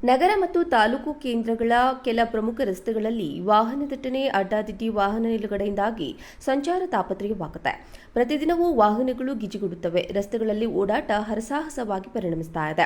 ನಗರ ಮತ್ತು ತಾಲೂಕು ಕೇಂದ್ರಗಳ ಕೆಲ ಪ್ರಮುಖ ರಸ್ತೆಗಳಲ್ಲಿ ವಾಹನ ದಟ್ಟಣೆ, ಅಡ್ಡಾದಿಡ್ಡಿ ವಾಹನ ನಿಲುಗಡೆಯಿಂದಾಗಿ ಸಂಚಾರ ತಾಪತ್ರಯವಾಗುತ್ತೆ. ಪ್ರತಿದಿನವೂ ವಾಹನಗಳು ಗಿಜಿಗುಡುತ್ತವೆ. ರಸ್ತೆಗಳಲ್ಲಿ ಓಡಾಟ ಹರಸಾಹಸವಾಗಿ ಪರಿಣಮಿಸ್ತಾ ಇದೆ.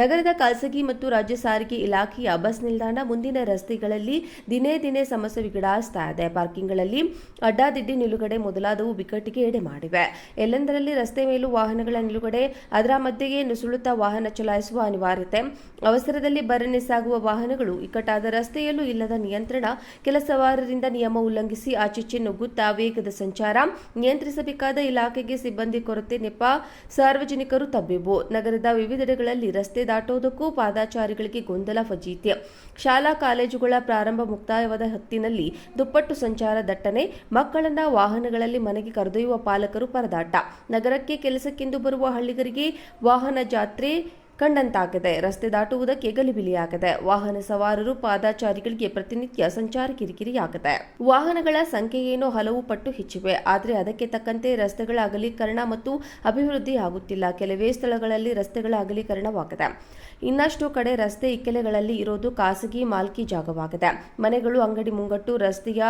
ನಗರದ ಖಾಸಗಿ ಮತ್ತು ರಾಜ್ಯ ಸಾರಿಗೆ ಇಲಾಖೆಯ ಬಸ್ ನಿಲ್ದಾಣ ಮುಂದಿನ ರಸ್ತೆಗಳಲ್ಲಿ ದಿನೇ ದಿನೇ ಸಮಸ್ಯೆ ವಿಗಡಾಯಿಸ್ತಾ ಇದೆ. ಪಾರ್ಕಿಂಗ್ಗಳಲ್ಲಿ ಅಡ್ಡಾದಿಡ್ಡಿ ನಿಲುಗಡೆ ಮೊದಲಾದವು ಬಿಕ್ಕಟ್ಟಿಗೆ ಎಡೆ ಮಾಡಿವೆ. ಎಲ್ಲೆಂದರಲ್ಲಿ ರಸ್ತೆ ಮೇಲೂ ವಾಹನಗಳ ನಿಲುಗಡೆ, ಅದರ ಮಧ್ಯೆಯೇ ನುಸುಳುತ್ತಾ ವಾಹನ ಚಲಾಯಿಸುವ ಅನಿವಾರ್ಯತೆ, ಅವಸರದಲ್ಲಿ ಬರನೆ ಸಾಗುವ ವಾಹನಗಳು, ಇಕ್ಕಟ್ಟಾದ ರಸ್ತೆಯಲ್ಲೂ ಇಲ್ಲದ ನಿಯಂತ್ರಣ, ಕೆಲ ಸವಾರರಿಂದ ನಿಯಮ ಉಲ್ಲಂಘಿಸಿ ಆಚೀಚೆ ನುಗ್ಗುತ್ತಾ ವೇಗದ ಸಂಚಾರ, ನಿಯಂತ್ರಿಸಬೇಕಾದ ಇಲಾಖೆಗೆ ಸಿಬ್ಬಂದಿ ಕೊರತೆ ನೆಪ, ಸಾರ್ವಜನಿಕರು ತಬ್ಬಿಬು. ನಗರದ ವಿವಿಧೆಡೆಗಳಲ್ಲಿ ರಸ್ತೆ ದಾಟುವುದಕ್ಕೂ ಪಾದಾಚಾರಿಗಳಿಗೆ ಗೊಂದಲ ಫಜೀತಿ. ಶಾಲಾ ಕಾಲೇಜುಗಳ ಪ್ರಾರಂಭ ಮುಕ್ತಾಯವಾದ ಹೊತ್ತಿನಲ್ಲಿ ದುಪ್ಪಟ್ಟು ಸಂಚಾರ ದಟ್ಟಣೆ, ಮಕ್ಕಳನ್ನ ವಾಹನಗಳಲ್ಲಿ ಮನೆಗೆ ಕರೆದೊಯ್ಯುವ ಪಾಲಕರು ಪರದಾಟ, ನಗರಕ್ಕೆ ಕೆಲಸಕ್ಕೆಂದು ಬರುವ ಹಳ್ಳಿಗರಿಗೆ ವಾಹನ ಜಾತ್ರೆ ಕಂಡಂತಾಗಿದೆ. ರಸ್ತೆ ದಾಟುವುದಕ್ಕೆ ಗಲಿಬಿಲಿಯಾಗಿದೆ. ವಾಹನ ಸವಾರರು, ಪಾದಾಚಾರಿಗಳಿಗೆ ಪ್ರತಿನಿತ್ಯ ಸಂಚಾರ ಕಿರಿಕಿರಿಯಾಗಿದೆ. ವಾಹನಗಳ ಸಂಖ್ಯೆಯೇನೋ ಹಲವು ಪಟ್ಟು ಹೆಚ್ಚಿವೆ. ಆದರೆ ಅದಕ್ಕೆ ತಕ್ಕಂತೆ ರಸ್ತೆಗಳ ಅಗಲೀಕರಣ ಮತ್ತು ಅಭಿವೃದ್ಧಿ ಆಗುತ್ತಿಲ್ಲ. ಕೆಲವೇ ಸ್ಥಳಗಳಲ್ಲಿ ರಸ್ತೆಗಳ ಅಗಲೀಕರಣವಾಗಿದೆ. ಇನ್ನಷ್ಟು ಕಡೆ ರಸ್ತೆ ಇಕ್ಕೆಲೆಗಳಲ್ಲಿ ಇರೋದು ಖಾಸಗಿ ಮಾಲ್ಕಿ ಜಾಗವಾಗಿದೆ. ಮನೆಗಳು, ಅಂಗಡಿ ಮುಂಗಟ್ಟು ರಸ್ತೆಯ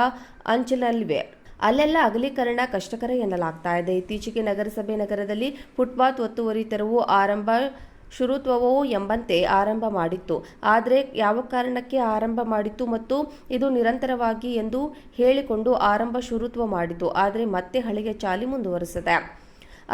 ಅಂಚಿನಲ್ಲಿವೆ. ಅಲ್ಲೆಲ್ಲ ಅಗಲೀಕರಣ ಕಷ್ಟಕರ ಎನ್ನಲಾಗ್ತಾ ಇದೆ. ಇತ್ತೀಚೆಗೆ ನಗರಸಭೆ ನಗರದಲ್ಲಿ ಫುಟ್ಪಾತ್ ಒತ್ತುವರಿ ತೆರವು ಶುರುತ್ವವೋ ಎಂಬಂತೆ ಆರಂಭ ಮಾಡಿತ್ತು. ಆದರೆ ಯಾವ ಕಾರಣಕ್ಕೆ ಆರಂಭ ಮಾಡಿತ್ತು ಮತ್ತು ಇದು ನಿರಂತರವಾಗಿ ಎಂದು ಹೇಳಿಕೊಂಡು ಶುರುತ್ವ ಮಾಡಿತು. ಆದರೆ ಮತ್ತೆ ಹಳೆಯ ಚಾಲಿ ಮುಂದುವರಿಸಿದೆ.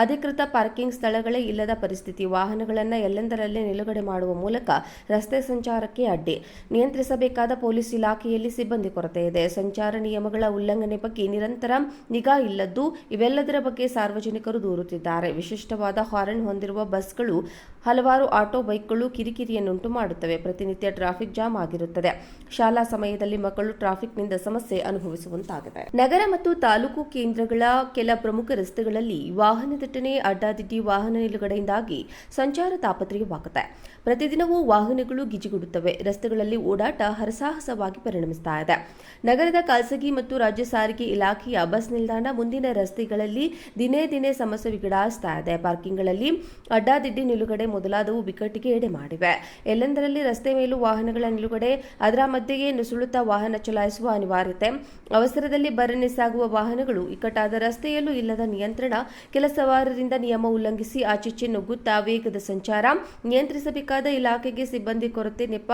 ಅಧಿಕೃತ ಪಾರ್ಕಿಂಗ್ ಸ್ಥಳಗಳೇ ಇಲ್ಲದ ಪರಿಸ್ಥಿತಿ. ವಾಹನಗಳನ್ನು ಎಲ್ಲೆಂದರಲ್ಲೇ ನಿಲುಗಡೆ ಮಾಡುವ ಮೂಲಕ ರಸ್ತೆ ಸಂಚಾರಕ್ಕೆ ಅಡ್ಡಿ. ನಿಯಂತ್ರಿಸಬೇಕಾದ ಪೊಲೀಸ್ ಇಲಾಖೆಯಲ್ಲಿ ಸಿಬ್ಬಂದಿ ಕೊರತೆ ಇದೆ. ಸಂಚಾರ ನಿಯಮಗಳ ಉಲ್ಲಂಘನೆ ಬಗ್ಗೆ ನಿರಂತರ ನಿಗಾ ಇಲ್ಲದ್ದು, ಇವೆಲ್ಲದರ ಬಗ್ಗೆ ಸಾರ್ವಜನಿಕರು ದೂರುತ್ತಿದ್ದಾರೆ. ವಿಶಿಷ್ಟವಾದ ಹಾರ್ನ್ ಹೊಂದಿರುವ ಬಸ್ಗಳು, ಹಲವಾರು ಆಟೋ, ಬೈಕ್ಗಳು ಕಿರಿಕಿರಿಯನ್ನುಂಟು ಮಾಡುತ್ತವೆ. ಪ್ರತಿನಿತ್ಯ ಟ್ರಾಫಿಕ್ ಜಾಮ್ ಆಗಿರುತ್ತದೆ. ಶಾಲಾ ಸಮಯದಲ್ಲಿ ಮಕ್ಕಳು ಟ್ರಾಫಿಕ್ನಿಂದ ಸಮಸ್ಯೆ ಅನುಭವಿಸುವಂತಾಗಿದೆ. ನಗರ ಮತ್ತು ತಾಲೂಕು ಕೇಂದ್ರಗಳ ಕೆಲ ಪ್ರಮುಖ ರಸ್ತೆಗಳಲ್ಲಿ ವಾಹನ ದಟ್ಟಣೆ, ಅಡ್ಡಾದಿಡ್ಡಿ ವಾಹನ ನಿಲುಗಡೆಯಿಂದಾಗಿ ಸಂಚಾರ ತಾಪತ್ರಯವಾಗುತ್ತೆ. ಪ್ರತಿದಿನವೂ ವಾಹನಗಳು ಗಿಜಿಗುಡುತ್ತವೆ. ರಸ್ತೆಗಳಲ್ಲಿ ಓಡಾಟ ಹರಸಾಹಸವಾಗಿ ಪರಿಣಮಿಸ್ತಾ ಇದೆ. ನಗರದ ಖಾಸಗಿ ಮತ್ತು ರಾಜ್ಯ ಸಾರಿಗೆ ಇಲಾಖೆಯ ಬಸ್ ನಿಲ್ದಾಣ ಮುಂದಿನ ರಸ್ತೆಗಳಲ್ಲಿ ದಿನೇ ದಿನೇ ಸಮಸ್ಯೆ ವಿಗಡಾಯಿಸ್ತಾ ಇದೆ. ಪಾರ್ಕಿಂಗ್ಗಳಲ್ಲಿ ಅಡ್ಡಾದಿಡ್ಡಿ ನಿಲುಗಡೆ ಮೊದಲಾದವು ಬಿಕ್ಕಟ್ಟಿಗೆ ಎಡೆ ಮಾಡಿವೆ. ಎಲ್ಲೆಂದರಲ್ಲಿ ರಸ್ತೆ ಮೇಲೂ ವಾಹನಗಳ ನಿಲುಗಡೆ, ಅದರ ಮಧ್ಯೆಯೇ ನುಸುಳುತ್ತಾ ವಾಹನ ಚಲಾಯಿಸುವ ಅನಿವಾರ್ಯತೆ, ಅವಸರದಲ್ಲಿ ಬರನೆ ಸಾಗುವ ವಾಹನಗಳು, ಇಕ್ಕಟ್ಟಾದ ರಸ್ತೆಯಲ್ಲೂ ಇಲ್ಲದ ನಿಯಂತ್ರಣ, ಕೆಲ ಸವಾರರಿಂದ ನಿಯಮ ಉಲ್ಲಂಘಿಸಿ ಆಚೀಚೆ ನುಗ್ಗುತ್ತಾ ವೇಗದ ಸಂಚಾರ, ನಿಯಂತ್ರಿಸಬೇಕಾದ ಇಲಾಖೆಗೆ ಸಿಬ್ಬಂದಿ ಕೊರತೆ ನೆಪ,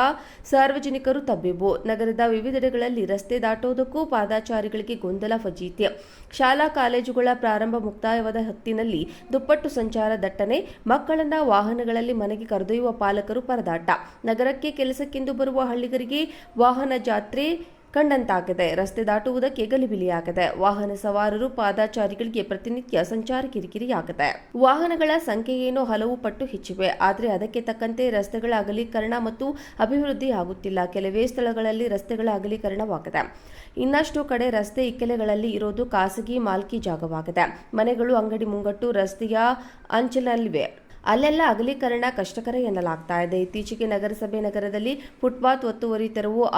ಸಾರ್ವಜನಿಕರು ತಬ್ಬಿಬು. ನಗರದ ವಿವಿಧೆಡೆಗಳಲ್ಲಿ ರಸ್ತೆ ದಾಟುವುದಕ್ಕೂ ಪಾದಾಚಾರಿಗಳಿಗೆ ಗೊಂದಲ ಫಜೀತಿ. ಶಾಲಾ ಕಾಲೇಜುಗಳ ಪ್ರಾರಂಭ ಮುಕ್ತಾಯವಾದ ಹೊತ್ತಿನಲ್ಲಿ ದುಪ್ಪಟ್ಟು ಸಂಚಾರ ದಟ್ಟಣೆ, ಮಕ್ಕಳನ್ನ ವಾಹನಗಳಲ್ಲಿ ಮನೆಗೆ ಕರೆದೊಯ್ಯುವ ಪಾಲಕರು ಪರದಾಟ, ನಗರಕ್ಕೆ ಕೆಲಸಕ್ಕೆಂದು ಬರುವ ಹಳ್ಳಿಗರಿಗೆ ವಾಹನ ಜಾತ್ರೆ ಕಂಡಂತಾಗಿದೆ. ರಸ್ತೆ ದಾಟುವುದಕ್ಕೆ ಗಲಿಬಿಲಿಯಾಗಿದೆ. ವಾಹನ ಸವಾರರು, ಪಾದಾಚಾರಿಗಳಿಗೆ ಪ್ರತಿನಿತ್ಯ ಸಂಚಾರ ಕಿರಿಕಿರಿಯಾಗಿದೆ. ವಾಹನಗಳ ಸಂಖ್ಯೆಯೇನೋ ಹಲವು ಪಟ್ಟು ಹೆಚ್ಚಿವೆ. ಆದರೆ ಅದಕ್ಕೆ ತಕ್ಕಂತೆ ರಸ್ತೆಗಳ ಅಗಲೀಕರಣ ಮತ್ತು ಅಭಿವೃದ್ಧಿ ಆಗುತ್ತಿಲ್ಲ. ಕೆಲವೇ ಸ್ಥಳಗಳಲ್ಲಿ ರಸ್ತೆಗಳ ಅಗಲೀಕರಣವಾಗಿದೆ. ಇನ್ನಷ್ಟು ಕಡೆ ರಸ್ತೆ ಇಕ್ಕೆಲೆಗಳಲ್ಲಿ ಇರೋದು ಖಾಸಗಿ ಮಾಲ್ಕಿ ಜಾಗವಾಗಿದೆ. ಮನೆಗಳು, ಅಂಗಡಿ ಮುಂಗಟ್ಟು ರಸ್ತೆಯ ಅಂಚಿನಲ್ಲಿವೆ. ಅಲ್ಲೆಲ್ಲ ಅಗಲೀಕರಣ ಕಷ್ಟಕರ ಎನ್ನಲಾಗ್ತಾ ಇದೆ. ಇತ್ತೀಚೆಗೆ ನಗರಸಭೆ ನಗರದಲ್ಲಿ ಫುಟ್ಪಾತ್ ಒತ್ತುವರಿ ತೆರವು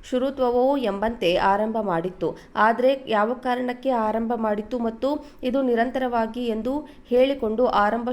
ಶುರುತ್ವವೋ ಎಂಬಂತೆ ಆರಂಭ ಮಾಡಿತ್ತು. ಆದರೆ ಯಾವ ಕಾರಣಕ್ಕೆ ಆರಂಭ ಮಾಡಿತ್ತು ಮತ್ತು ಇದು ನಿರಂತರವಾಗಿ ಎಂದು ಹೇಳಿಕೊಂಡು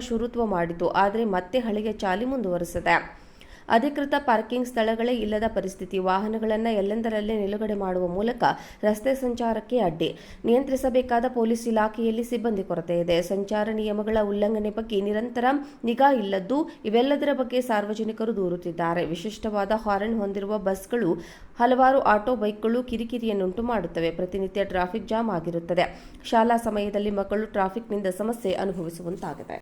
ಶುರುತ್ವ ಮಾಡಿತು. ಆದರೆ ಮತ್ತೆ ಹಳೆಯ ಚಾಲಿ ಮುಂದುವರಿಸಿದೆ. ಅಧಿಕೃತ ಪಾರ್ಕಿಂಗ್ ಸ್ಥಳಗಳೇ ಇಲ್ಲದ ಪರಿಸ್ಥಿತಿ. ವಾಹನಗಳನ್ನು ಎಲ್ಲೆಂದರಲ್ಲೇ ನಿಲುಗಡೆ ಮಾಡುವ ಮೂಲಕ ರಸ್ತೆ ಸಂಚಾರಕ್ಕೆ ಅಡ್ಡಿ. ನಿಯಂತ್ರಿಸಬೇಕಾದ ಪೊಲೀಸ್ ಇಲಾಖೆಯಲ್ಲಿ ಸಿಬ್ಬಂದಿ ಕೊರತೆ ಇದೆ. ಸಂಚಾರ ನಿಯಮಗಳ ಉಲ್ಲಂಘನೆ ಬಗ್ಗೆ ನಿರಂತರ ನಿಗಾ ಇಲ್ಲದ್ದು, ಇವೆಲ್ಲದರ ಬಗ್ಗೆ ಸಾರ್ವಜನಿಕರು ದೂರುತ್ತಿದ್ದಾರೆ. ವಿಶಿಷ್ಟವಾದ ಹಾರ್ನ್ ಹೊಂದಿರುವ ಬಸ್ಗಳು, ಹಲವಾರು ಆಟೋ, ಬೈಕ್ಗಳು ಕಿರಿಕಿರಿಯನ್ನುಂಟು ಮಾಡುತ್ತವೆ. ಪ್ರತಿನಿತ್ಯ ಟ್ರಾಫಿಕ್ ಜಾಮ್ ಆಗಿರುತ್ತದೆ. ಶಾಲಾ ಸಮಯದಲ್ಲಿ ಮಕ್ಕಳು ಟ್ರಾಫಿಕ್ನಿಂದ ಸಮಸ್ಯೆ ಅನುಭವಿಸುವಂತಾಗಿದೆ.